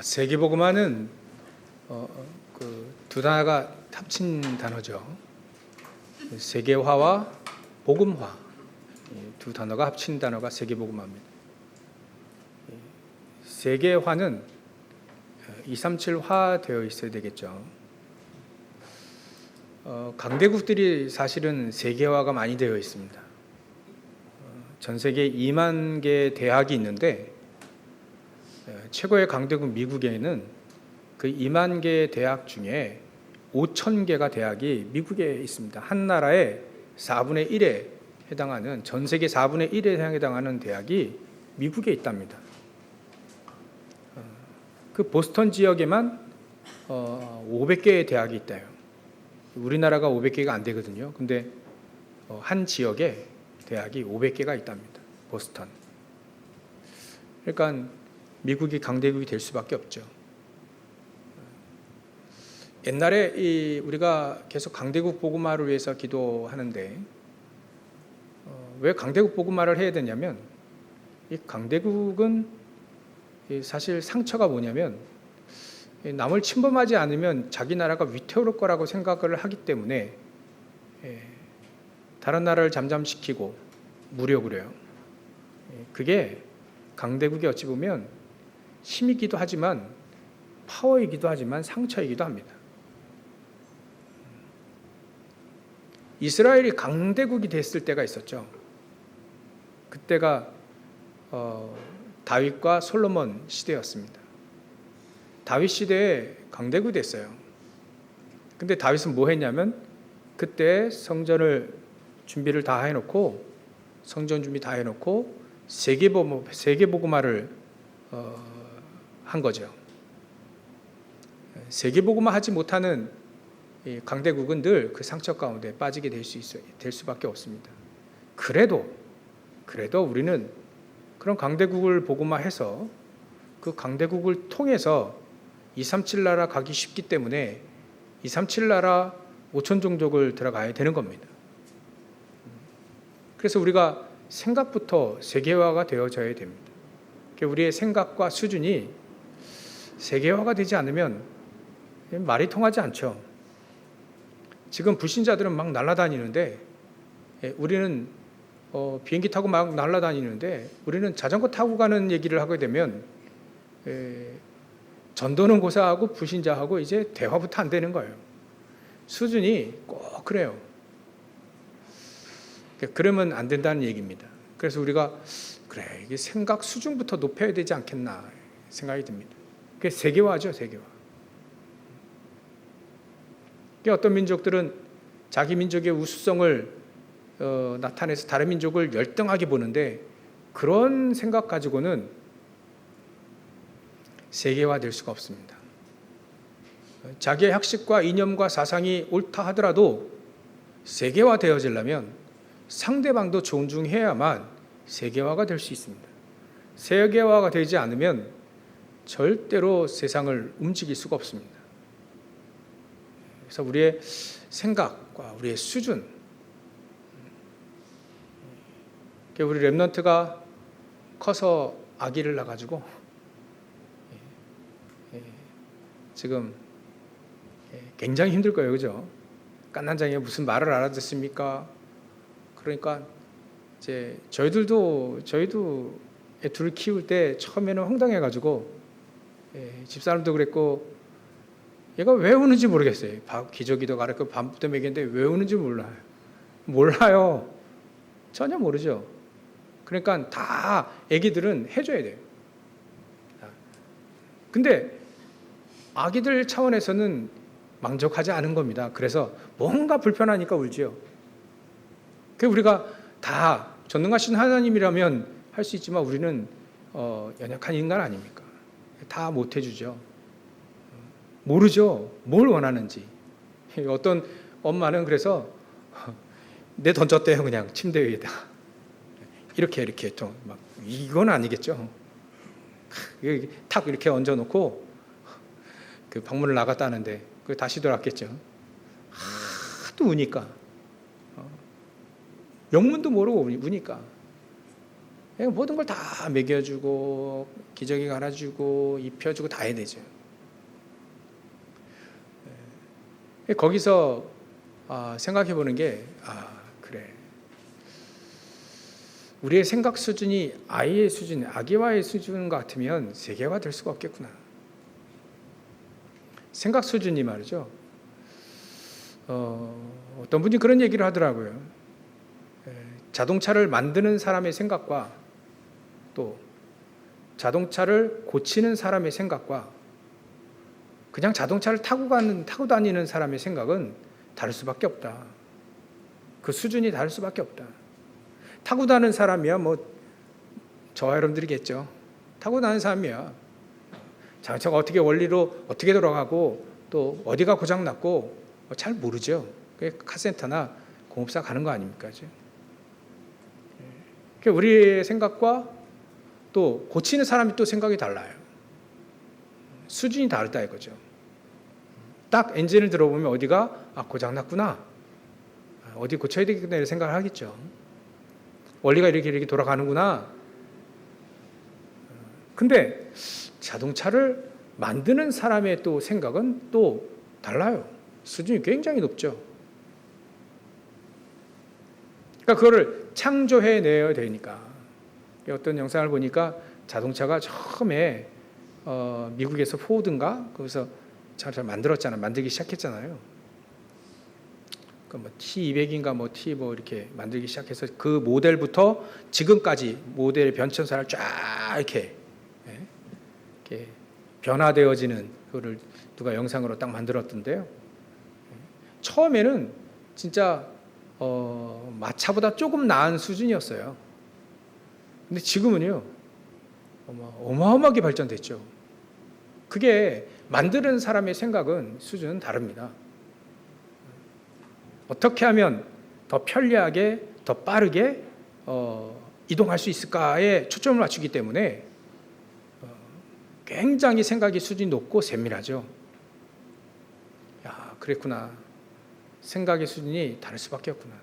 세계복음화는 두 단어가 합친 단어죠. 세계화와 복음화, 두 단어가 합친 단어가 세계복음화입니다. 세계화는 237화 되어 있어야 되겠죠. 강대국들이 사실은 세계화가 많이 되어 있습니다. 전 세계 2만 개 대학이 있는데 최고의 강대국 미국에는 그 2만 개 대학 중에 5천 개가 대학이 미국에 있습니다. 한 나라의 4분의 1에 해당하는, 전 세계 4분의 1에 해당하는 대학이 미국에 있답니다. 그 보스턴 지역에만 500개의 대학이 있대요. 우리나라가 500개가 안 되거든요. 근데 한 지역에 대학이 500개가 있답니다. 보스턴. 그러니까 미국이 강대국이 될 수밖에 없죠. 옛날에 우리가 계속 강대국 복음화를 위해서 기도하는데 왜 강대국 복음화를 해야 되냐면, 이 강대국은 사실 상처가 뭐냐면, 남을 침범하지 않으면 자기 나라가 위태로울 거라고 생각을 하기 때문에 다른 나라를 잠잠시키고 무력을 해요. 그게 강대국이 어찌 보면 힘이기도 하지만 파워이기도 하지만 상처이기도 합니다. 이스라엘이 강대국이 됐을 때가 있었죠. 그때가 다윗과 솔로몬 시대였습니다. 다윗 시대에 강대국이 됐어요. 근데 다윗은 뭐 했냐면, 그때 성전을 준비를 다 해놓고, 성전 준비 다 해놓고 세계복음화를 한 거죠. 세계복음화 하지 못하는 이 강대국은 늘 그 상처 가운데 빠지게 될 수밖에 없습니다. 그래도 우리는 그런 강대국을 복음화해서 그 강대국을 통해서 237 나라 가기 쉽기 때문에 237 나라 5천 종족을 들어가야 되는 겁니다. 그래서 우리가 생각부터 세계화가 되어져야 됩니다. 우리의 생각과 수준이 세계화가 되지 않으면 말이 통하지 않죠. 지금 불신자들은 막 날아다니는데, 우리는 비행기 타고 막 날아다니는데, 우리는 자전거 타고 가는 얘기를 하게 되면 전도는 고사하고 불신자하고 이제 대화부터 안 되는 거예요. 수준이 꼭 그래요. 그러면 안 된다는 얘기입니다. 그래서 우리가 이게 생각 수준부터 높여야 되지 않겠나 생각이 듭니다. 그게 세계화죠, 세계화. 어떤 민족들은 자기 민족의 우수성을 나타내서 다른 민족을 열등하게 보는데, 그런 생각 가지고는 세계화될 수가 없습니다. 자기의 학식과 이념과 사상이 옳다 하더라도 세계화되어지려면 상대방도 존중해야만 세계화가 될 수 있습니다. 세계화가 되지 않으면 절대로 세상을 움직일 수가 없습니다. 그래서 우리의 생각과 우리의 수준, 우리 렘넌트가 커서 아기를 낳아가지고 지금 굉장히 힘들 거예요, 그죠? 깐난장에 무슨 말을 알아듣습니까? 그러니까 이제 저희도 애 둘을 키울 때 처음에는 황당해가지고, 집사람도 그랬고, 얘가 왜 우는지 모르겠어요. 기저귀도 가르치고 밥부터 먹이는데 왜 우는지 몰라요. 전혀 모르죠. 그러니까 다 애기들은 해줘야 돼요. 근데 아기들 차원에서는 만족하지 않은 겁니다. 그래서 뭔가 불편하니까 울지요. 우리가 다 전능하신 하나님이라면 할 수 있지만 우리는 연약한 인간 아닙니까? 다 못해주죠. 모르죠. 뭘 원하는지. 어떤 엄마는 그래서 내 던졌대요. 그냥 침대 위에다. 이렇게 좀 막, 이건 아니겠죠. 탁 이렇게 얹어놓고 그 방문을 나갔다는데 다시 돌아왔겠죠. 하도 우니까. 영문도 모르고 우니까. 모든 걸 다 먹여주고 기저귀 갈아주고 입혀주고 다 해야 되죠. 거기서 생각해 보는 게 그래. 우리의 생각 수준이 아이의 수준, 아기와의 수준 같으면 세계화가 될 수가 없겠구나. 생각 수준이 말이죠. 어떤 분이 그런 얘기를 하더라고요. 자동차를 만드는 사람의 생각과 또 자동차를 고치는 사람의 생각과 그냥 자동차를 타고 다니는 사람의 생각은 다를 수밖에 없다. 그 수준이 다를 수밖에 없다. 타고 다니는 사람이야 저와 여러분들이겠죠. 타고 다니는 사람이야. 자동차가 어떻게 원리로 어떻게 돌아가고 또 어디가 고장났고 잘 모르죠. 카센터나 공업사 가는 거 아닙니까? 우리의 생각과 또 고치는 사람이 또 생각이 달라요. 수준이 다르다 이거죠. 딱 엔진을 들어보면 어디가 고장났구나, 어디 고쳐야 되겠구나 이런 생각을 하겠죠. 원리가 이렇게 돌아가는구나. 근데 자동차를 만드는 사람의 또 생각은 또 달라요. 수준이 굉장히 높죠. 그러니까 그거를 창조해내야 되니까. 어떤 영상을 보니까 자동차가 처음에 미국에서 포드인가 거기서 잘 만들었잖아요. 만들기 시작했잖아요. 그러니까 T200인가 T 이렇게 만들기 시작해서 그 모델부터 지금까지 모델의 변천사를 쫙 이렇게 변화되어지는 그거를 누가 영상으로 딱 만들었던데요. 처음에는 진짜 마차보다 조금 나은 수준이었어요. 근데 지금은요 어마어마하게 발전됐죠. 그게 만드는 사람의 생각은 수준은 다릅니다. 어떻게 하면 더 편리하게 더 빠르게 이동할 수 있을까에 초점을 맞추기 때문에 굉장히 생각의 수준이 높고 세밀하죠. 야, 그랬구나. 생각의 수준이 다를 수밖에 없구나.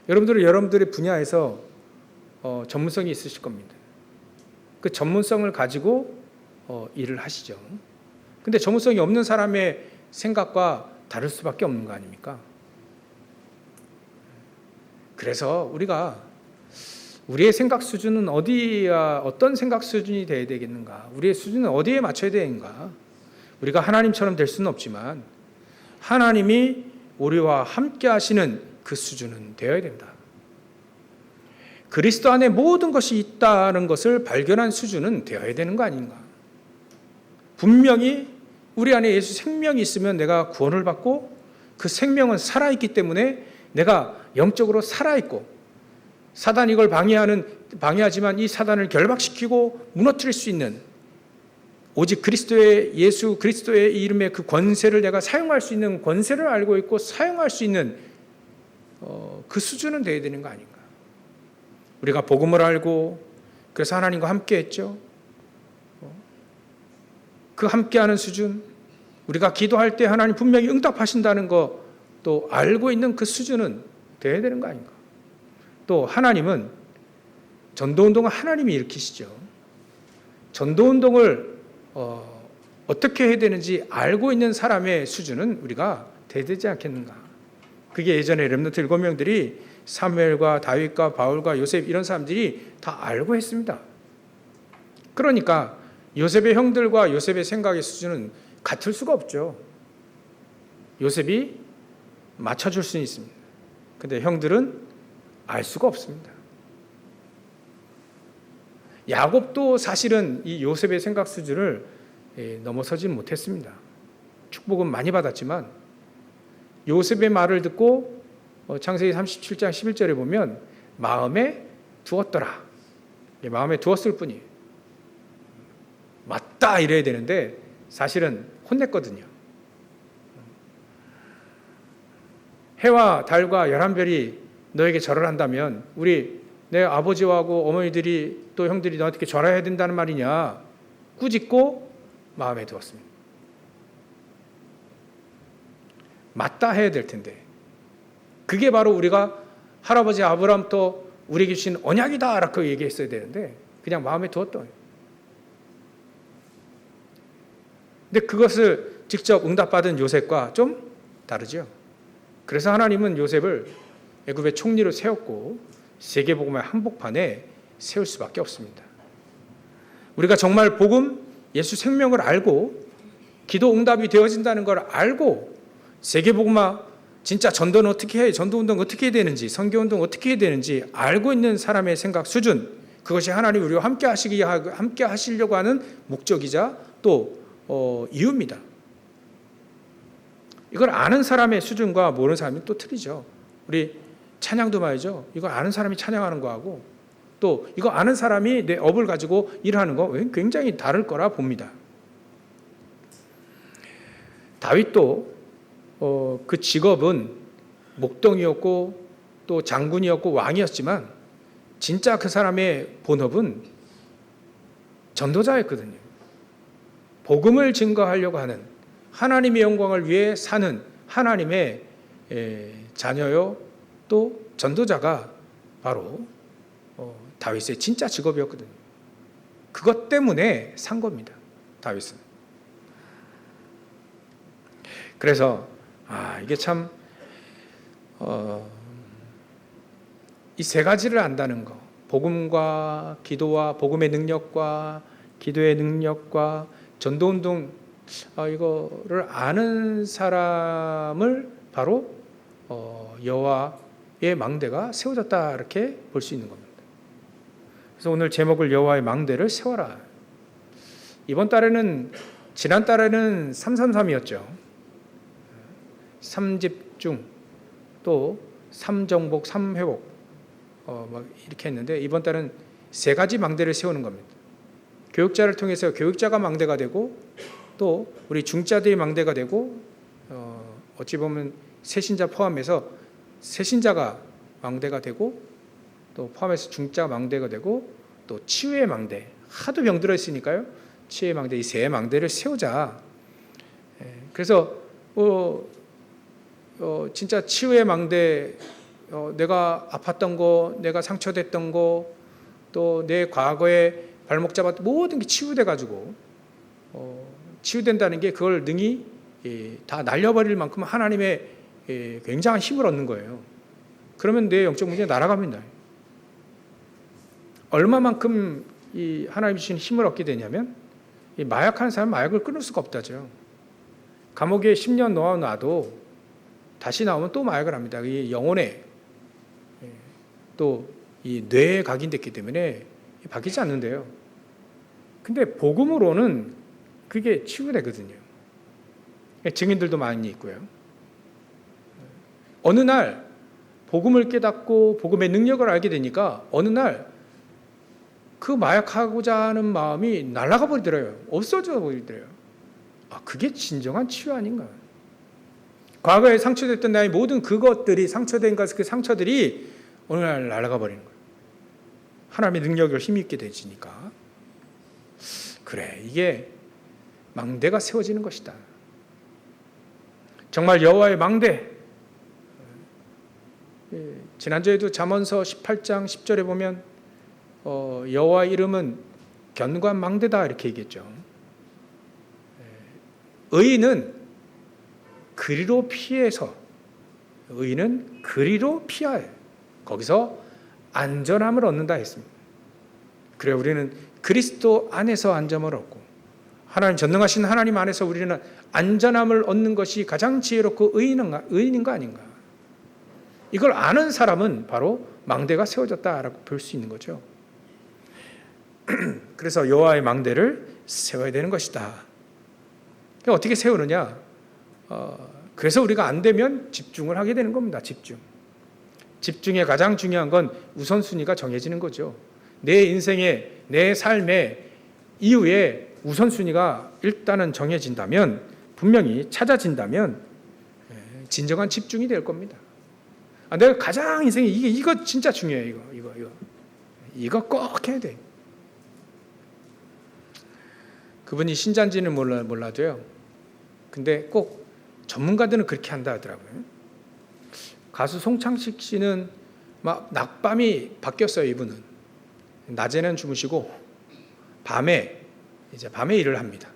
여러분들은 여러분들의 분야에서 전문성이 있으실 겁니다. 그 전문성을 가지고 일을 하시죠. 근데 전문성이 없는 사람의 생각과 다를 수밖에 없는 거 아닙니까? 그래서 우리의 생각 수준은 어떤 생각 수준이 되어야 되겠는가? 우리의 수준은 어디에 맞춰야 되는가? 우리가 하나님처럼 될 수는 없지만 하나님이 우리와 함께 하시는 그 수준은 되어야 된다. 그리스도 안에 모든 것이 있다는 것을 발견한 수준은 되어야 되는 거 아닌가? 분명히 우리 안에 예수 생명이 있으면 내가 구원을 받고 그 생명은 살아있기 때문에 내가 영적으로 살아있고 사단이 이걸 방해하지만 이 사단을 결박시키고 무너뜨릴 수 있는 오직 예수 그리스도의 이름의 그 권세를 내가 사용할 수 있는 권세를 알고 있고 사용할 수 있는 그 수준은 되어야 되는 거 아닌가? 우리가 복음을 알고 그래서 하나님과 함께 했죠. 그 함께하는 수준, 우리가 기도할 때 하나님 분명히 응답하신다는 거 또 알고 있는 그 수준은 되어야 되는 거 아닌가? 또 하나님은 전도운동은 하나님이 일으키시죠. 전도운동을 어떻게 해야 되는지 알고 있는 사람의 수준은 우리가 돼야 되지 않겠는가? 그게 예전에 렘넌트 7명들이 사무엘과 다윗과 바울과 요셉 이런 사람들이 다 알고 했습니다. 그러니까 요셉의 형들과 요셉의 생각의 수준은 같을 수가 없죠. 요셉이 맞춰줄 수는 있습니다. 근데 형들은 알 수가 없습니다. 야곱도 사실은 이 요셉의 생각 수준을 넘어서지 못했습니다. 축복은 많이 받았지만 요셉의 말을 듣고 창세기 37장 11절에 보면 마음에 두었더라. 마음에 두었을 뿐이에요. 맞다 이래야 되는데 사실은 혼냈거든요. 해와 달과 11별이 너에게 절을 한다면 내 아버지하고 어머니들이 또 형들이 너한테 절해야 된다는 말이냐? 꾸짖고 마음에 두었습니다. 맞다 해야 될 텐데 그게 바로 우리가 할아버지 아브라함부터 우리에게 주신 언약이다라고 얘기했어야 되는데 그냥 마음에 두었던. 근데 그것을 직접 응답받은 요셉과 좀 다르죠. 그래서 하나님은 요셉을 애굽의 총리로 세웠고 세계복음의 한복판에 세울 수밖에 없습니다. 우리가 정말 복음, 예수 생명을 알고 기도 응답이 되어진다는 걸 알고 세계복음화 진짜 전도는 어떻게 해, 전도운동 어떻게 해야 되는지, 선교운동 어떻게 해야 되는지 알고 있는 사람의 생각 수준, 그것이 하나님 우리와 함께 하시려고 하는 목적이자 또 이유입니다. 이걸 아는 사람의 수준과 모르는 사람이 또 틀리죠. 우리 찬양도 말이죠. 이걸 아는 사람이 찬양하는 거하고 또 이거 아는 사람이 내 업을 가지고 일하는 거 굉장히 다를 거라 봅니다. 다윗도 그 직업은 목동이었고 또 장군이었고 왕이었지만 진짜 그 사람의 본업은 전도자였거든요. 복음을 증거하려고 하는 하나님의 영광을 위해 사는 하나님의 자녀요 또 전도자가 바로 다윗의 진짜 직업이었거든요. 그것 때문에 산 겁니다. 다윗은. 그래서 이게 참 이 세 가지를 안다는 거, 복음과 기도와 복음의 능력과 기도의 능력과 전도운동, 이거를 아는 사람을 바로 여호와의 망대가 세워졌다 이렇게 볼 수 있는 겁니다. 그래서 오늘 제목을 여호와의 망대를 세워라. 이번 달에는 지난 달에는 333이었죠. 3집중 또 3정복 3회복 막 이렇게 했는데 이번 달은 세 가지 망대를 세우는 겁니다. 교육자를 통해서 교육자가 망대가 되고 또 우리 중자들이 망대가 되고 어찌 보면 새신자 포함해서 새신자가 망대가 되고 또 포함해서 중자 망대가 되고 또 치유의 망대, 하도 병들어 있으니까요. 치유의 망대, 이 세 망대를 세우자. 그래서 진짜 치유의 망대, 내가 아팠던 거, 내가 상처됐던 거, 또 내 과거에 발목 잡았던 모든 게 치유돼 가지고 치유된다는 게 그걸 능히 다 날려버릴 만큼 하나님의 굉장한 힘을 얻는 거예요. 그러면 내 영적 문제가 날아갑니다. 얼마만큼 이 하나님 주신 힘을 얻게 되냐면 이 마약하는 사람은 마약을 끊을 수가 없다죠. 감옥에 10년 넣어놔도 다시 나오면 또 마약을 합니다. 이 영혼에 또 이 뇌에 각인됐기 때문에 바뀌지 않는데요. 근데 복음으로는 그게 치유되거든요. 증인들도 많이 있고요. 어느 날 복음을 깨닫고 복음의 능력을 알게 되니까 어느 날 그 마약하고자 하는 마음이 날아가 버리더래요. 없어져 버리더래요. 그게 진정한 치유 아닌가. 과거에 상처됐던 나의 모든 그것들이 상처된 것, 그 상처들이 어느 날 날아가 버리는 거예요. 하나님의 능력을 힘있게 되지니까. 그래, 이게 망대가 세워지는 것이다. 정말 여호와의 망대. 지난주에도 잠언서 18장 10절에 보면 여호와의 이름은 견고한 망대다 이렇게 얘기했죠. 의인은 그리로 피해서 의인은 그리로 피하여 거기서 안전함을 얻는다 했습니다. 그래 우리는 그리스도 안에서 안전함을 얻고 하나님 전능하신 하나님 안에서 우리는 안전함을 얻는 것이 가장 지혜롭고 의인인가 아닌가. 이걸 아는 사람은 바로 망대가 세워졌다라고 볼 수 있는 거죠. 그래서 여호와의 망대를 세워야 되는 것이다. 어떻게 세우느냐? 그래서 우리가 안 되면 집중을 하게 되는 겁니다. 집중의 가장 중요한 건 우선순위가 정해지는 거죠. 내 인생에 내 삶의 이후에 우선순위가 일단은 정해진다면 분명히 찾아진다면 진정한 집중이 될 겁니다. 내가 가장 인생에 이거 진짜 중요해요. 이거 꼭 해야 돼. 그분이 신자인지는 몰라도요. 근데 꼭 전문가들은 그렇게 한다 하더라고요. 가수 송창식 씨는 막 낮밤이 바뀌었어요. 이분은 낮에는 주무시고 밤에 일을 합니다.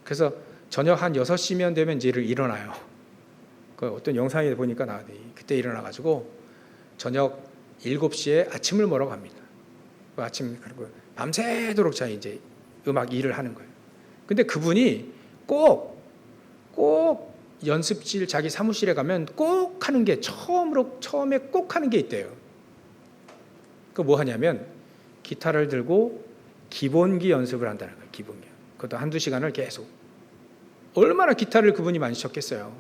그래서 저녁 한 6시면 되면 이제 일어나요. 그 어떤 영상에 보니까 그때 일어나가지고 저녁 7시에 아침을 먹으러 갑니다. 그 아침 그리고 밤새도록 자 이제 음악 일을 하는 거예요. 근데 그분이 꼭 연습실 자기 사무실에 가면 꼭 하는 게 처음에 꼭 하는 게 있대요. 그 뭐 하냐면 기타를 들고 기본기 연습을 한다는 거예요. 기본기. 그것도 한두 시간을 계속. 얼마나 기타를 그분이 많이 쳤겠어요.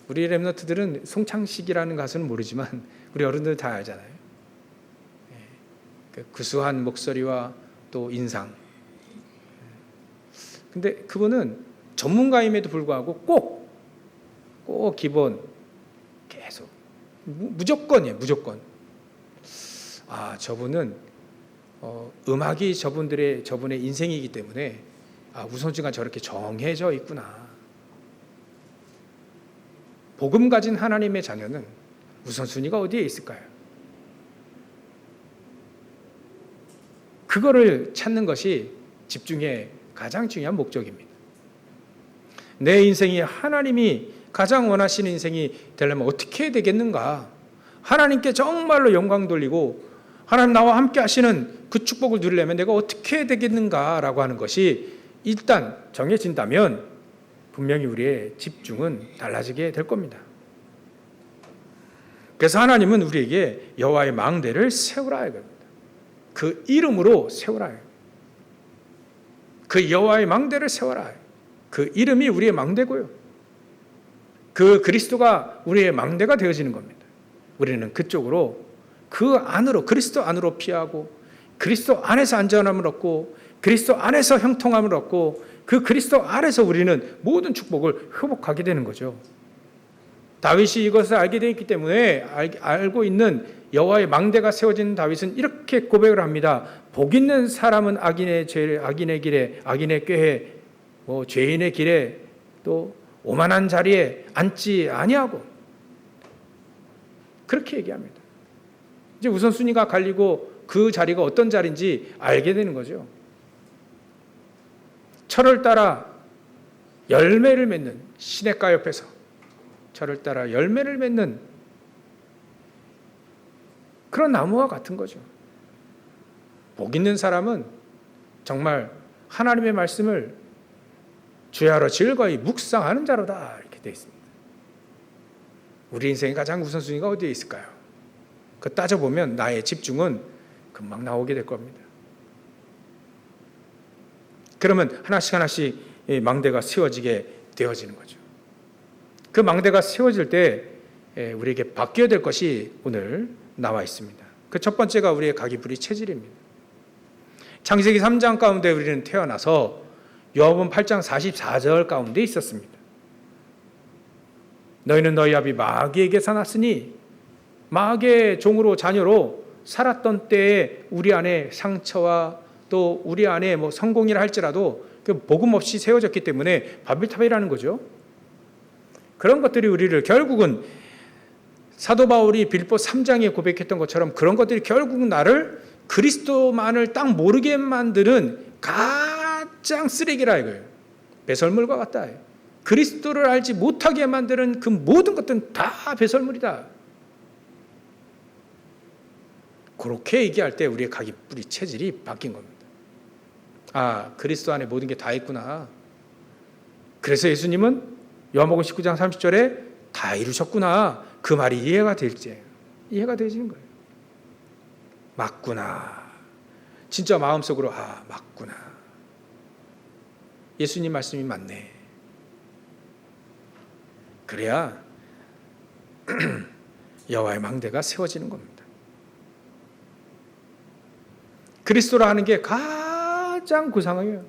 우리 랩너트들은 송창식이라는 가수는 모르지만 우리 어른들 다 알잖아요. 그 구수한 목소리와 또 인상. 근데 그분은 전문가임에도 불구하고 꼭 기본 계속 무조건이에요. 무조건. 저분은 음악이 저분의 인생이기 때문에 우선순위가 저렇게 정해져 있구나. 복음 가진 하나님의 자녀는 우선순위가 어디에 있을까요? 그거를 찾는 것이 집중의 가장 중요한 목적입니다. 내 인생이 하나님이 가장 원하시는 인생이 되려면 어떻게 되겠는가? 하나님께 정말로 영광 돌리고 하나님 나와 함께 하시는 그 축복을 누리려면 내가 어떻게 되겠는가라고 하는 것이 일단 정해진다면 분명히 우리의 집중은 달라지게 될 겁니다. 그래서 하나님은 우리에게 여호와의 망대를 세우라 이겁니다. 그 이름으로 세우라. 그 여호와의 망대를 세워라. 그 이름이 우리의 망대고요. 그 그리스도가 우리의 망대가 되어지는 겁니다. 우리는 그쪽으로 그 안으로 그리스도 안으로 피하고 그리스도 안에서 안전함을 얻고 그리스도 안에서 형통함을 얻고 그 그리스도 안에서 우리는 모든 축복을 회복하게 되는 거죠. 다윗이 이것을 알게 되었기 때문에 알고 있는 여호와의 망대가 세워진 다윗은 이렇게 고백을 합니다. 복 있는 사람은 악인의 길에 악인의 꾀에 죄인의 길에 또 오만한 자리에 앉지 아니하고 그렇게 얘기합니다. 이제 우선순위가 갈리고 그 자리가 어떤 자리인지 알게 되는 거죠. 철을 따라 열매를 맺는 시냇가 옆에서 철을 따라 열매를 맺는 그런 나무와 같은 거죠. 복 있는 사람은 정말 하나님의 말씀을 주야로 즐거이 묵상하는 자로다 이렇게 되어 있습니다. 우리 인생의 가장 우선순위가 어디에 있을까요? 그 따져보면 나의 집중은 금방 나오게 될 겁니다. 그러면 하나씩 망대가 세워지게 되어지는 거죠. 그 망대가 세워질 때 우리에게 바뀌어야 될 것이 오늘 나와 있습니다. 그 첫 번째가 우리의 각이불이 체질입니다. 창세기 3장 가운데 우리는 태어나서 요한복음 8장 44절 가운데 있었습니다. 너희는 너희 아비 마귀에게서 났으니 마귀의 종으로 자녀로 살았던 때에 우리 안에 상처와 또 우리 안에 성공이라 할지라도 그 복음 없이 세워졌기 때문에 바벨탑이라는 거죠. 그런 것들이 우리를 결국은 사도 바울이 빌립보 3장에 고백했던 것처럼 그런 것들이 결국은 나를 그리스도만을 딱 모르게 만드는 가장 쓰레기라 이거예요. 배설물과 같다. 그리스도를 알지 못하게 만드는 그 모든 것들은 다 배설물이다. 그렇게 얘기할 때 우리의 각이뿌리 체질이 바뀐 겁니다. 그리스도 안에 모든 게 다 있구나. 그래서 예수님은 요한복음 19장 30절에 다 이루셨구나. 그 말이 이해가 되지는 거예요. 맞구나. 진짜 마음속으로 맞구나. 예수님 말씀이 맞네. 그래야 여호와의 망대가 세워지는 겁니다. 그리스도라 하는 게 가장 고상해요.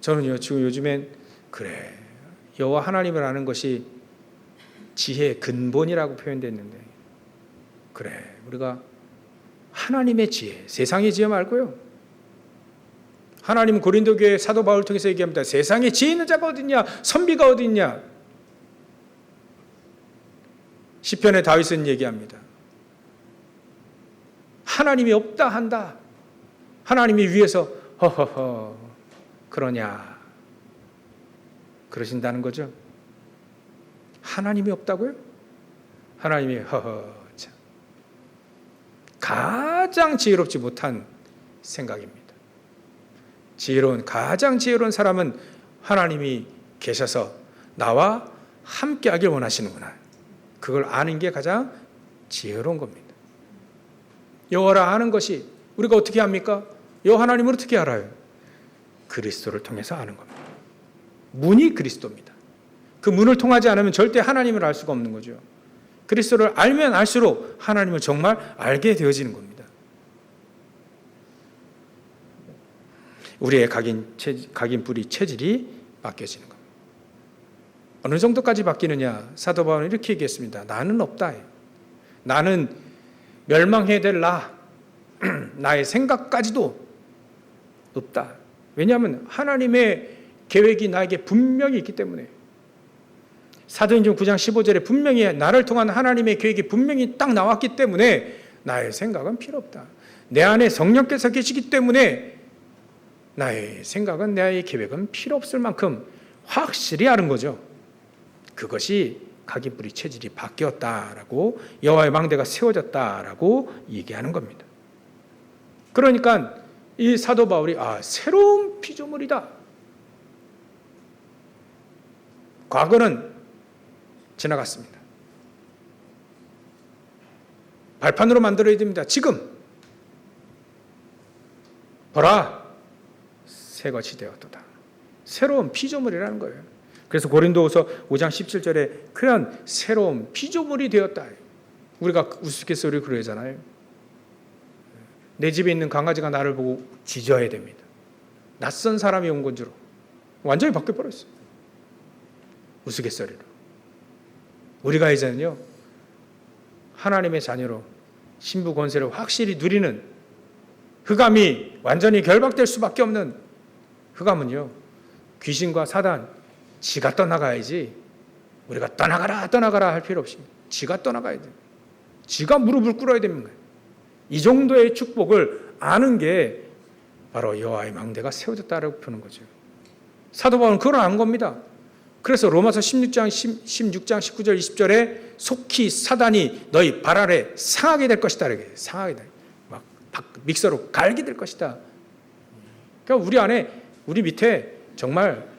저는요 지금 요즘엔 여호와 하나님을 아는 것이 지혜의 근본이라고 표현됐는데 우리가 하나님의 지혜, 세상의 지혜 말고요. 하나님은 고린도교회 사도 바울을 통해서 얘기합니다. 세상에 지혜 있는 자가 어디 있냐? 선비가 어디 있냐? 시편의 다윗은 얘기합니다. 하나님이 없다 한다. 하나님이 위에서 허허허 그러냐 그러신다는 거죠. 하나님이 없다고요? 하나님이 허허 참. 가장 지혜롭지 못한 생각입니다. 가장 지혜로운 사람은 하나님이 계셔서 나와 함께하길 원하시는구나. 그걸 아는 게 가장 지혜로운 겁니다. 여호와를 아는 것이 우리가 어떻게 합니까? 여호와 하나님을 어떻게 알아요? 그리스도를 통해서 아는 겁니다. 문이 그리스도입니다. 그 문을 통하지 않으면 절대 하나님을 알 수가 없는 거죠. 그리스도를 알면 알수록 하나님을 정말 알게 되어지는 겁니다. 우리의 각인 뿌리 체질이 바뀌어지는 겁니다. 어느 정도까지 바뀌느냐? 사도 바울은 이렇게 얘기했습니다. 나는 없다. 나는 멸망해야 될 나의 생각까지도 없다. 왜냐하면 하나님의 계획이 나에게 분명히 있기 때문에 사도행전 9장 15절에 분명히 나를 통한 하나님의 계획이 분명히 딱 나왔기 때문에 나의 생각은 필요 없다. 내 안에 성령께서 계시기 때문에 나의 생각은 나의 계획은 필요 없을 만큼 확실히 아는 거죠. 그것이 각인 뿌리 체질이 바뀌었다라고 여호와의 망대가 세워졌다라고 얘기하는 겁니다. 그러니까 이 사도 바울이 새로운 피조물이다. 과거는 지나갔습니다. 발판으로 만들어야 됩니다. 지금 보라 새 것이 되었도다. 새로운 피조물이라는 거예요. 그래서 고린도후서 5장 17절에 그런 새로운 피조물이 되었다. 우리가 우스갯소리 그러잖아요. 내 집에 있는 강아지가 나를 보고 짖어야 됩니다. 낯선 사람이 온 건 줄 완전히 바뀌어버렸어요. 우스갯소리로. 우리가 이제는요 하나님의 자녀로 신부 권세를 확실히 누리는 흑암이 완전히 결박될 수밖에 없는 흑암은요 귀신과 사단 지가 떠나가야지 우리가 떠나가라 할 필요 없습니다. 지가 떠나가야 돼요. 지가 무릎을 꿇어야 됩니다. 이 정도의 축복을 아는 게 바로 여호와의 망대가 세워졌다라고 표는 거죠. 사도 바울은 그걸 안 겁니다. 그래서 로마서 16장 19절 20절에 속히 사단이 너희 발 아래 상하게 될 것이다. 이렇게 상하게 될. 막 믹서로 갈게 될 것이다. 그러니까 우리 밑에 정말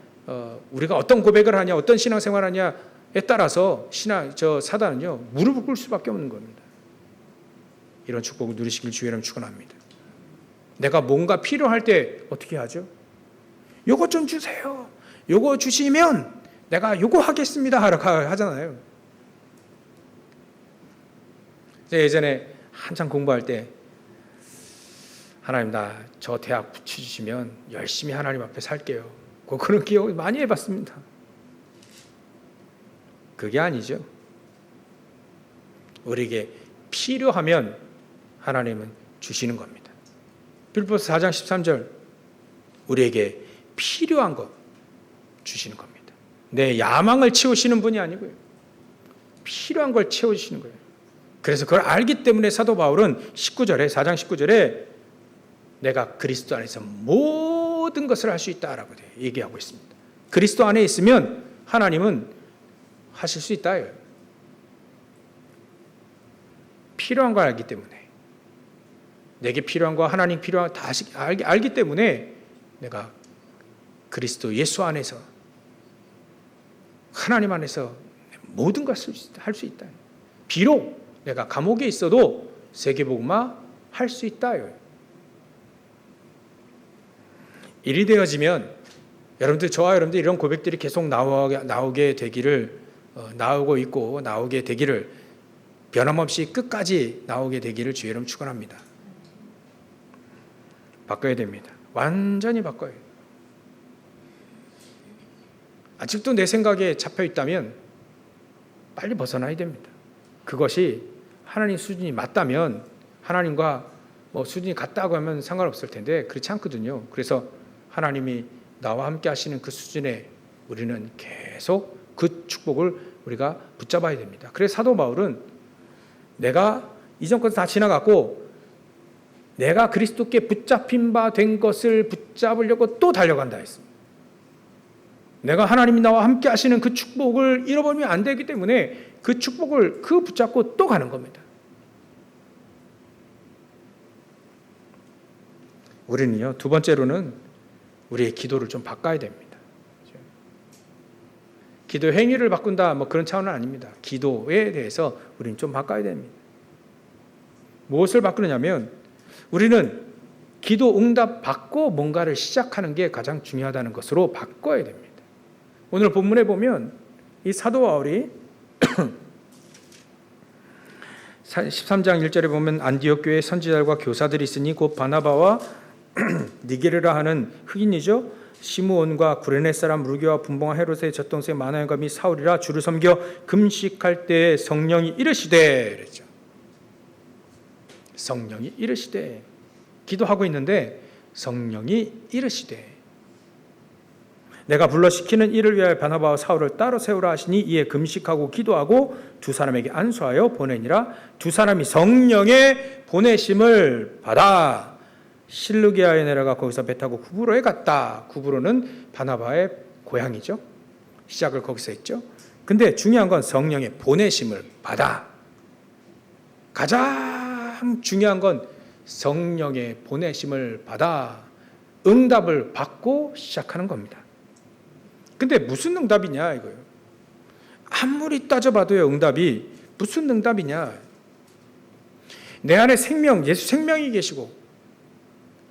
우리가 어떤 고백을 하냐, 어떤 신앙생활을 하냐에 따라서 사단은요 무릎을 꿇을 수밖에 없는 겁니다. 이런 축복을 누리시길 주의로 축원합니다. 내가 뭔가 필요할 때 어떻게 하죠? 요거 좀 주세요. 요거 주시면 내가 요거 하겠습니다 하잖아요. 예전에 한참 공부할 때 하나님 나 저 대학 붙여주시면 열심히 하나님 앞에 살게요. 그런 기억을 많이 해봤습니다. 그게 아니죠. 우리에게 필요하면 하나님은 주시는 겁니다. 빌립보서 4장 13절 우리에게 필요한 것 주시는 겁니다. 내 야망을 채우시는 분이 아니고요. 필요한 걸 채워주시는 거예요. 그래서 그걸 알기 때문에 사도 바울은 4장 19절에 내가 그리스도 안에서 모든 것을 할 수 있다라고 얘기하고 있습니다. 그리스도 안에 있으면 하나님은 하실 수 있다. 필요한 걸 알기 때문에 내게 필요한 거 하나님 필요한 거 다 알기 때문에 내가 그리스도 예수 안에서 하나님 안에서 모든 것을 할 수 있다. 비록 내가 감옥에 있어도 세계복음화 할 수 있다. 일이 되어지면 저와 여러분들 이런 고백들이 계속 나오게 되기를 나오고 있고 나오게 되기를 변함없이 끝까지 나오게 되기를 주의 이름 축원합니다. 바꿔야 됩니다. 완전히 바꿔요. 아직도 내 생각에 잡혀 있다면 빨리 벗어나야 됩니다. 그것이 하나님 수준이 맞다면 하나님과 수준이 같다고 하면 상관없을 텐데 그렇지 않거든요. 그래서 하나님이 나와 함께 하시는 그 수준에 우리는 계속 그 축복을 우리가 붙잡아야 됩니다. 그래서 사도 바울은 내가 이전 것은 다 지나갔고 내가 그리스도께 붙잡힌 바 된 것을 붙잡으려고 또 달려간다 했습니다. 내가 하나님이 나와 함께 하시는 그 축복을 잃어버리면 안 되기 때문에 그 축복을 붙잡고 또 가는 겁니다. 우리는요, 두 번째로는 우리의 기도를 좀 바꿔야 됩니다. 기도 행위를 바꾼다 그런 차원은 아닙니다. 기도에 대해서 우리는 좀 바꿔야 됩니다. 무엇을 바꾸느냐면 우리는 기도 응답 받고 뭔가를 시작하는 게 가장 중요하다는 것으로 바꿔야 됩니다. 오늘 본문에 보면 이 사도 바울이 13장 1절에 보면 안디옥 교회에 선지자들과 교사들이 있으니 곧 바나바와 니게르라 하는 흑인이죠. 시므온과 구레네 사람 루기와 분봉한 헤롯의 젖동생 마나엘과 및 사울이라 주를 섬겨 금식할 때에 성령이 이르시되 그랬죠. 성령이 이르시되 기도하고 있는데 성령이 이르시되 내가 불러시키는 이를 위하여 바나바와 사울을 따로 세우라 하시니 이에 금식하고 기도하고 두 사람에게 안수하여 보내니라. 두 사람이 성령의 보내심을 받아 실루기아에 내려가 거기서 배 타고 구브로에 갔다. 구브로는 바나바의 고향이죠. 시작을 거기서 했죠. 근데 중요한 건 성령의 보내심을 받아. 가장 중요한 건 성령의 보내심을 받아 응답을 받고 시작하는 겁니다. 근데 무슨 응답이냐 이거예요. 아무리 따져봐도요, 응답이 무슨 응답이냐. 내 안에 생명, 예수 생명이 계시고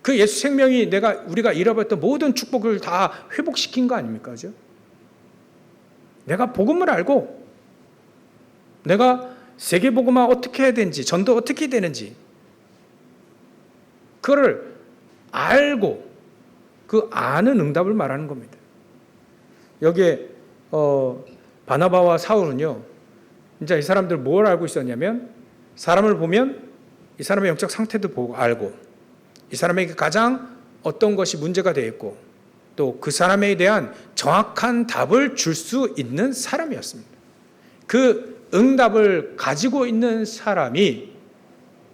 그 예수 생명이 우리가 잃어버렸던 모든 축복을 다 회복시킨 거 아닙니까? 그죠? 내가 복음을 알고 내가 세계복음화 어떻게 해야 되는지, 전도 어떻게 되는지 그거를 알고 그 아는 응답을 말하는 겁니다. 여기에 바나바와 사울은요, 이제 이 사람들 뭘 알고 있었냐면 사람을 보면 이 사람의 영적 상태도 보고 알고 이 사람에게 가장 어떤 것이 문제가 되어 있고 또 그 사람에 대한 정확한 답을 줄 수 있는 사람이었습니다. 그 응답을 가지고 있는 사람이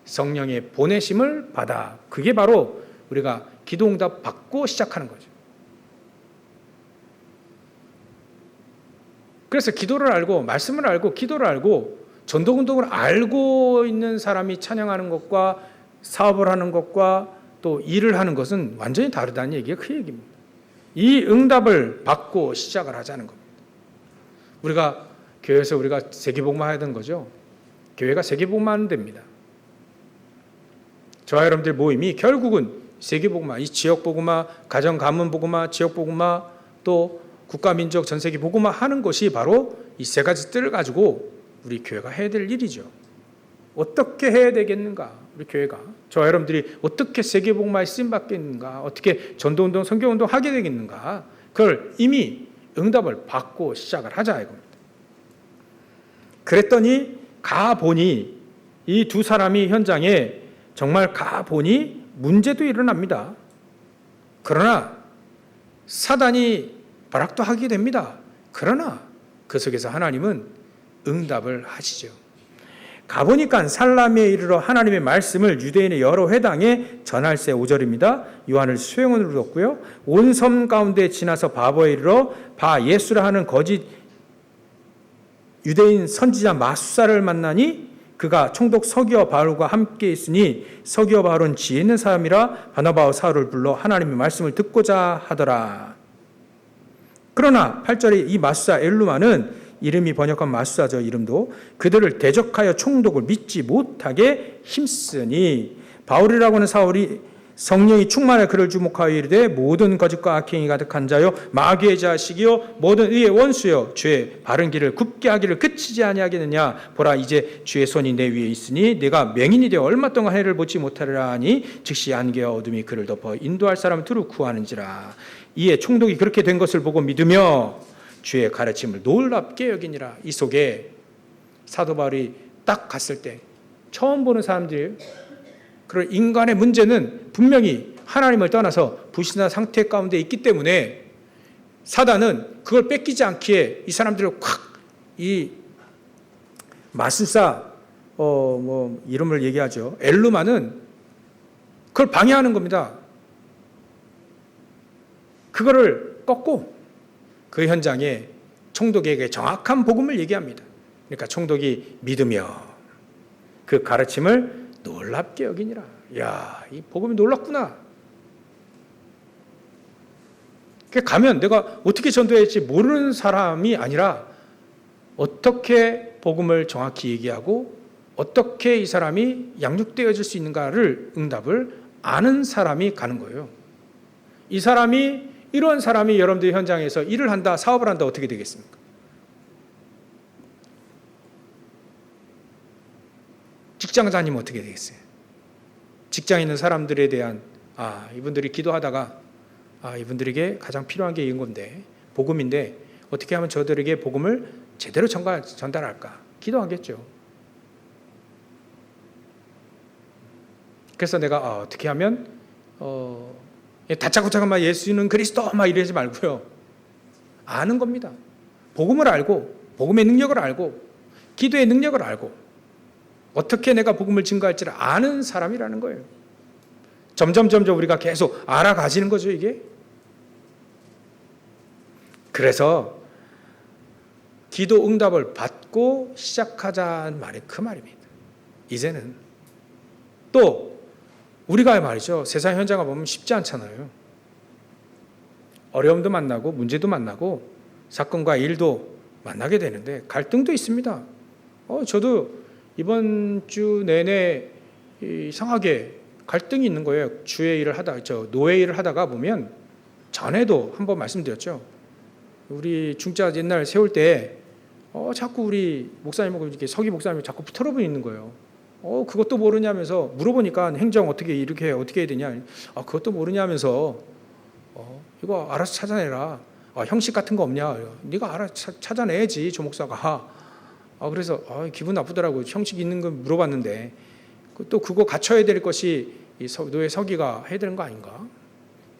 성령의 보내심을 받아. 그게 바로 우리가 기도 응답 받고 시작하는 거죠. 그래서 기도를 알고 말씀을 알고 기도를 알고 전도 운동을 알고 있는 사람이 찬양하는 것과 사업을 하는 것과 또 일을 하는 것은 완전히 다르다는 얘기가 그 얘기입니다. 이 응답을 받고 시작을 하자는 겁니다. 우리가 교회에서 우리가 세계복음화 해야 되는 거죠. 교회가 세계복음화 하는 데입니다. 저와 여러분들 모임이 결국은 세계복음화, 이 지역복음화, 가정가문복음화, 지역복음화, 또 국가민족 전세계 복음화 하는 것이 바로 이 세 가지 뜰을 가지고 우리 교회가 해야 될 일이죠. 어떻게 해야 되겠는가? 우리 교회가 저와 여러분들이 어떻게 세계복음화에 쓰임받겠는가? 어떻게 전도운동, 선교운동 하게 되겠는가? 그걸 이미 응답을 받고 시작을 하자 이겁니다. 그랬더니 가보니 이 두 사람이 현장에 정말 가보니 문제도 일어납니다. 그러나 사단이 발악도 하게 됩니다. 그러나 그 속에서 하나님은 응답을 하시죠. 가보니까 살라미에 이르러 하나님의 말씀을 유대인의 여러 회당에 전할세. 5절입니다. 요한을 수행원으로 뒀고요. 온 섬 가운데 지나서 바보에 이르러 바 예수라 하는 거짓 유대인 선지자 마수사를 만나니 그가 총독 서기와 바울과 함께 있으니 서기와 바울은 지혜 있는 사람이라 바나바와 사울을 불러 하나님의 말씀을 듣고자 하더라. 그러나 8절에 이 마수사 엘루마는 이름이 번역한 마수사죠. 이름도 그들을 대적하여 총독을 믿지 못하게 힘쓰니 바울이라고 하는 사울이 성령이 충만해 그를 주목하여 이르되 모든 거짓과 악행이 가득한 자요 마귀의 자식이요 모든 의의 원수요 주의 바른 길을 굽게 하기를 그치지 아니하겠느냐. 보라 이제 주의 손이 내 위에 있으니 내가 맹인이 되어 얼마 동안 해를 보지 못하리라 하니 즉시 안개와 어둠이 그를 덮어 인도할 사람을 두루 구하는지라. 이에 총독이 그렇게 된 것을 보고 믿으며 주의 가르침을 놀랍게 여기니라. 이 속에 사도 바울이 딱 갔을 때 처음 보는 사람들이에요. 그런 인간의 문제는 분명히 하나님을 떠나서 불신한 상태 가운데 있기 때문에 사단은 그걸 뺏기지 않기에 이 사람들을 이 마술사 이름을 얘기하죠. 엘루마는 그걸 방해하는 겁니다. 그거를 꺾고 그 현장에 총독에게 정확한 복음을 얘기합니다. 그러니까 총독이 믿으며 그 가르침을 놀랍게 여기니라. 야, 이 복음이 놀랍구나. 가면 내가 어떻게 전도해야 할지 모르는 사람이 아니라 어떻게 복음을 정확히 얘기하고 어떻게 이 사람이 양육되어질 수 있는가를 응답을 아는 사람이 가는 거예요. 이 사람이 이런 사람이 여러분들 현장에서 일을 한다, 사업을 한다 어떻게 되겠습니까? 직장 다니면 어떻게 되겠어요? 직장에 있는 사람들에 대한 이분들이 기도하다가 이분들에게 가장 필요한 게 이런 건데 복음인데 어떻게 하면 저들에게 복음을 제대로 전달할까? 기도하겠죠. 그래서 내가 어떻게 하면 다짜고짜만 예수는 그리스도 막 이러지 말고요. 아는 겁니다. 복음을 알고 복음의 능력을 알고 기도의 능력을 알고 어떻게 내가 복음을 증거할지를 아는 사람이라는 거예요. 점점 우리가 계속 알아가지는 거죠, 이게. 그래서 기도 응답을 받고 시작하자는 말이 그 말입니다. 이제는 또 우리가 말이죠. 세상 현장을 보면 쉽지 않잖아요. 어려움도 만나고 문제도 만나고 사건과 일도 만나게 되는데 갈등도 있습니다. 저도 이번 주 내내 이상하게 갈등이 있는 거예요. 주의 일을 노예 일을 하다가 보면 전에도 한번 말씀드렸죠. 우리 중자 옛날 세울 때 자꾸 우리 목사님하고 이렇게 서기 목사님이 자꾸 붙어러고 있는 거예요. 그것도 모르냐면서 물어보니까 행정 어떻게 이렇게 어떻게 해야 되냐. 그것도 모르냐면서 이거 알아서 찾아내라. 형식 같은 거 없냐. 네가 알아서 찾아내야지 조 목사가. 그래서 기분 나쁘더라고요. 형식 있는 거 물어봤는데 또 그거 갖춰야 될 것이 노예 서기가 해야 되는 거 아닌가?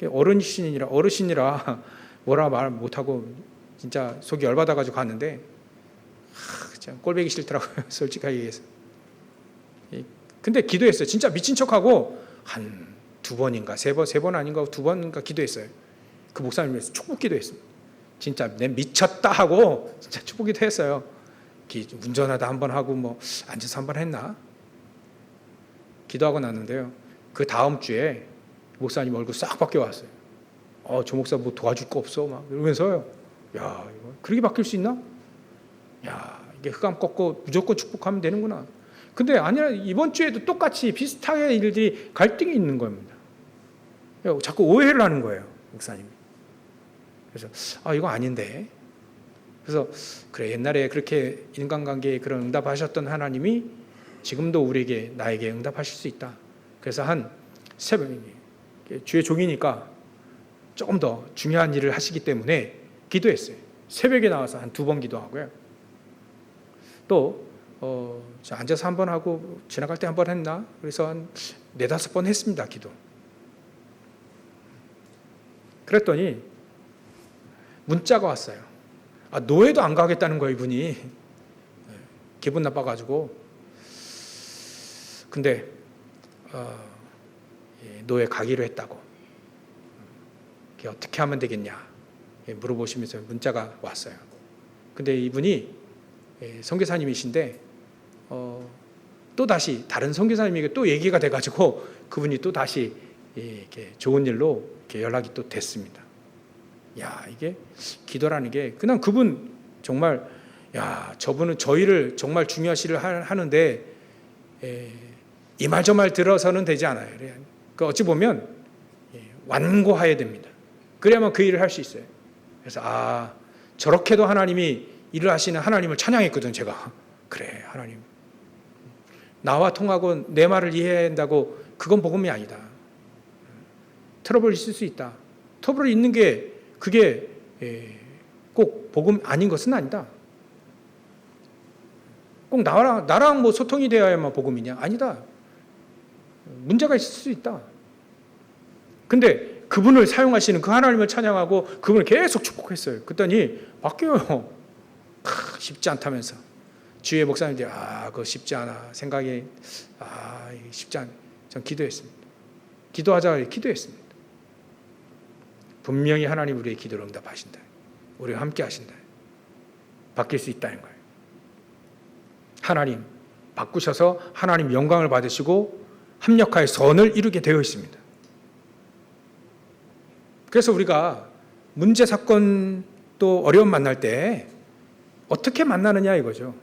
어르신이라 뭐라 말 못하고 진짜 속이 열받아가지고 갔는데 진짜 꼴보기 싫더라고요. 솔직하게 얘기해서. 근데 기도했어요. 진짜 미친 척하고 한 2번인가 3번 아닌가 2번인가 기도했어요. 그 목사님께서 축복 기도했습니다. 진짜 내 미쳤다 하고 진짜 축복 기도했어요. 운전하다 한 번 하고 앉아서 한 번 했나? 기도하고 났는데요. 그 다음 주에 목사님 얼굴 싹 바뀌어왔어요. 조 목사 뭐 도와줄 거 없어? 막 이러면서요. 야, 이거 그렇게 바뀔 수 있나? 야, 이게 흑암 꺾고 무조건 축복하면 되는구나. 근데 아니라 이번 주에도 똑같이 비슷하게 일들이 갈등이 있는 겁니다. 자꾸 오해를 하는 거예요, 목사님이. 그래서 이거 아닌데. 그래서 그래 옛날에 그렇게 인간관계에 그런 응답하셨던 하나님이 지금도 나에게 응답하실 수 있다. 그래서 한 새벽에 주의 종이니까 조금 더 중요한 일을 하시기 때문에 기도했어요. 새벽에 나와서 한 2번 기도하고요. 또 앉아서 한 번 하고 지나갈 때 한 번 했나? 그래서 한 4-5번 했습니다. 기도. 그랬더니 문자가 왔어요. 노예도 안 가겠다는 거예요, 이분이. 기분 나빠가지고. 근데 노예 가기로 했다고. 어떻게 하면 되겠냐 물어보시면서 문자가 왔어요. 근데 이분이 선교사님이신데 또 다시 다른 선교사님에게 또 얘기가 돼가지고 그분이 또 다시 이렇게 좋은 일로 이렇게 연락이 또 됐습니다. 야, 이게 기도라는 게 그냥 그분 정말 저분은 저희를 정말 중요시를 하는데 이 말 저 말 들어서는 되지 않아요. 그러니까 어찌 보면 완고해야 됩니다. 그래야만 그 일을 할 수 있어요. 그래서 저렇게도 하나님이 일을 하시는 하나님을 찬양했거든 제가. 그래 하나님 나와 통하고 내 말을 이해해야 한다고 그건 복음이 아니다. 트러블 있을 수 있다. 트러블이 있는 게 그게 꼭 복음 아닌 것은 아니다. 꼭 나랑 소통이 되어야만 복음이냐? 아니다. 문제가 있을 수 있다. 근데 그분을 사용하시는 그 하나님을 찬양하고 그분을 계속 축복했어요. 그랬더니 바뀌어요. 쉽지 않다면서. 주위의 목사님들이 그거 쉽지 않아. 생각이 쉽지 않아. 전 기도했습니다. 기도하자 기도했습니다. 분명히 하나님 우리의 기도를 응답하신다. 우리와 함께 하신다. 바뀔 수 있다는 거예요. 하나님 바꾸셔서 하나님 영광을 받으시고 합력하여 선을 이루게 되어 있습니다. 그래서 우리가 문제, 사건 또 어려움 만날 때 어떻게 만나느냐 이거죠.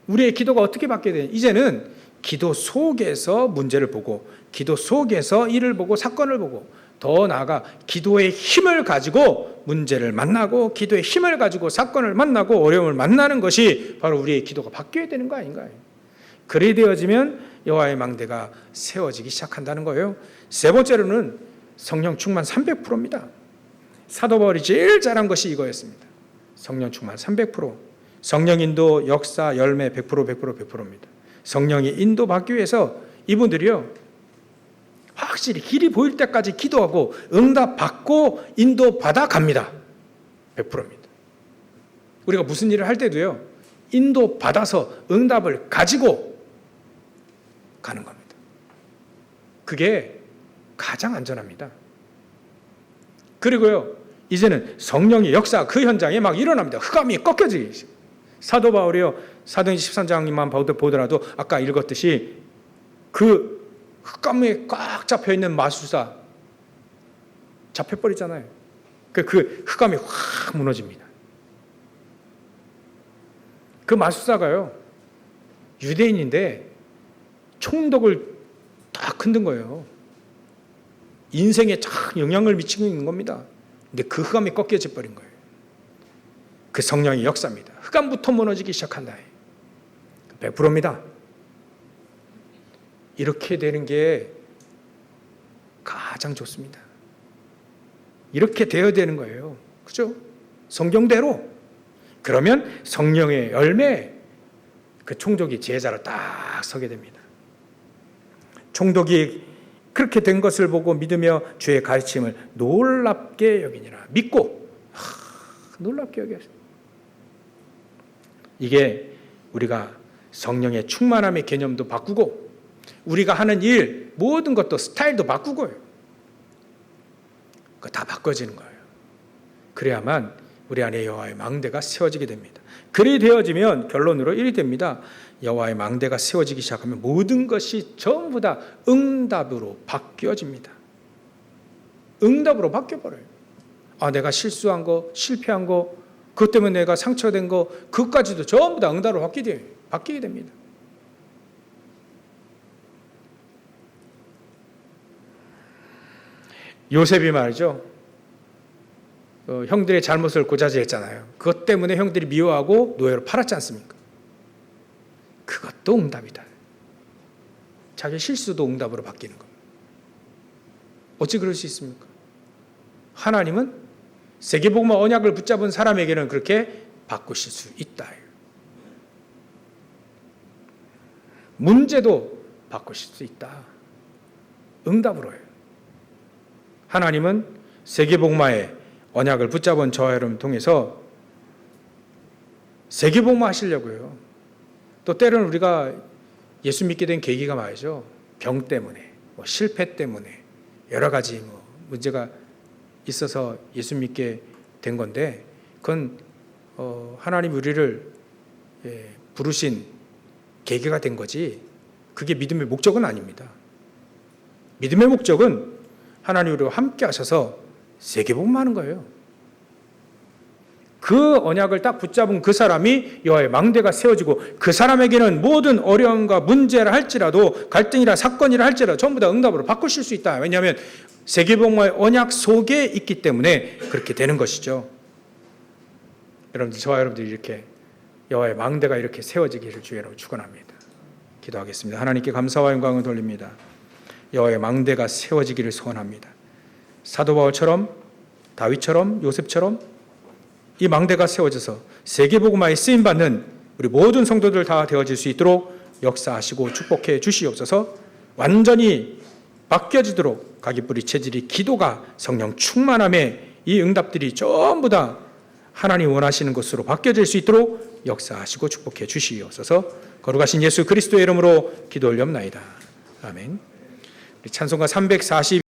우리의 기도가 어떻게 바뀌게 되냐. 이제는 기도 속에서 문제를 보고 기도 속에서 일을 보고 사건을 보고 더 나아가 기도의 힘을 가지고 문제를 만나고 기도의 힘을 가지고 사건을 만나고 어려움을 만나는 것이 바로 우리의 기도가 바뀌어야 되는 거 아닌가요? 그래 되어지면 여호와의 망대가 세워지기 시작한다는 거예요. 세 번째로는 성령 충만 300%입니다. 사도 바울이 제일 잘한 것이 이거였습니다. 성령 충만 300%. 성령 인도, 역사, 열매 100%입니다. 성령이 인도받기 위해서 이분들이요 확실히 길이 보일 때까지 기도하고 응답받고 인도받아 갑니다. 100%입니다. 우리가 무슨 일을 할 때도요 인도받아서 응답을 가지고 가는 겁니다. 그게 가장 안전합니다. 그리고요 이제는 성령의 역사 그 현장에 막 일어납니다. 흑암이 꺾여지기 시작. 사도 바울이요 사도행전 13장만 보더라도 아까 읽었듯이 그 흑암에 꽉 잡혀있는 마술사 잡혀버리잖아요. 그 흑암이 확 무너집니다. 그 마술사가요 유대인인데 총독을 딱 흔든 거예요. 인생에 쫙 영향을 미치고 있는 겁니다. 근데 그 흑암이 꺾여져 버린 거예요. 그 성령의 역사입니다. 흑암부터 무너지기 시작한다. 100%입니다. 이렇게 되는 게 가장 좋습니다. 이렇게 되어야 되는 거예요. 그죠? 성경대로. 그러면 성령의 열매, 그 총독이 제자로 딱 서게 됩니다. 총독이 그렇게 된 것을 보고 믿으며 주의 가르침을 놀랍게 여기니라. 믿고 놀랍게 여겼어요. 이게 우리가 성령의 충만함의 개념도 바꾸고 우리가 하는 일 모든 것도 스타일도 바꾸고요. 그거 다 바꿔지는 거예요. 그래야만 우리 안에 여호와의 망대가 세워지게 됩니다. 그리 되어지면 결론으로 이리 됩니다. 여호와의 망대가 세워지기 시작하면 모든 것이 전부 다 응답으로 바뀌어집니다. 응답으로 바뀌어버려요. 내가 실수한 거, 실패한 거, 그것 때문에 내가 상처된 거, 그것까지도 전부 다 응답으로 바뀌게 됩니다. 요셉이 말이죠. 형들의 잘못을 고자질했잖아요. 그것 때문에 형들이 미워하고 노예로 팔았지 않습니까? 그것도 응답이다. 자기 실수도 응답으로 바뀌는 겁니다. 어찌 그럴 수 있습니까? 하나님은 세계복음화 언약을 붙잡은 사람에게는 그렇게 바꾸실 수 있다. 문제도 바꾸실 수 있다. 응답으로요. 하나님은 세계복음화의 언약을 붙잡은 저와 여러분 통해서 세계복음화 하시려고요. 또 때로는 우리가 예수 믿게 된 계기가 말이죠. 병 때문에, 실패 때문에 여러 가지 문제가 있어서 예수 믿게 된 건데 그건 하나님 우리를 부르신 계기가 된 거지 그게 믿음의 목적은 아닙니다. 믿음의 목적은 하나님 우리와 함께 하셔서 세계복음화하는 거예요. 그 언약을 딱 붙잡은 그 사람이 여호와의 망대가 세워지고 그 사람에게는 모든 어려움과 문제라 할지라도 갈등이라 사건이라 할지라도 전부 다 응답으로 바꾸실 수 있다. 왜냐하면 세계복음화의 언약 속에 있기 때문에 그렇게 되는 것이죠. 여러분들 저와 여러분들이 이렇게 여호와의 망대가 이렇게 세워지기를 주의 이름으로 축원합니다. 기도하겠습니다. 하나님께 감사와 영광을 돌립니다. 여호와의 망대가 세워지기를 소원합니다. 사도 바울처럼 다윗처럼 요셉처럼 이 망대가 세워져서 세계복음화에 쓰임받는 우리 모든 성도들 다 되어질 수 있도록 역사하시고 축복해 주시옵소서. 완전히 바뀌어지도록 가기뿌리 체질이 기도가 성령 충만함에 이 응답들이 전부 다 하나님 원하시는 것으로 바뀌어질 수 있도록 역사하시고 축복해 주시옵소서. 거룩하신 예수 그리스도의 이름으로 기도 올려옵나이다. 아멘. 찬송가 340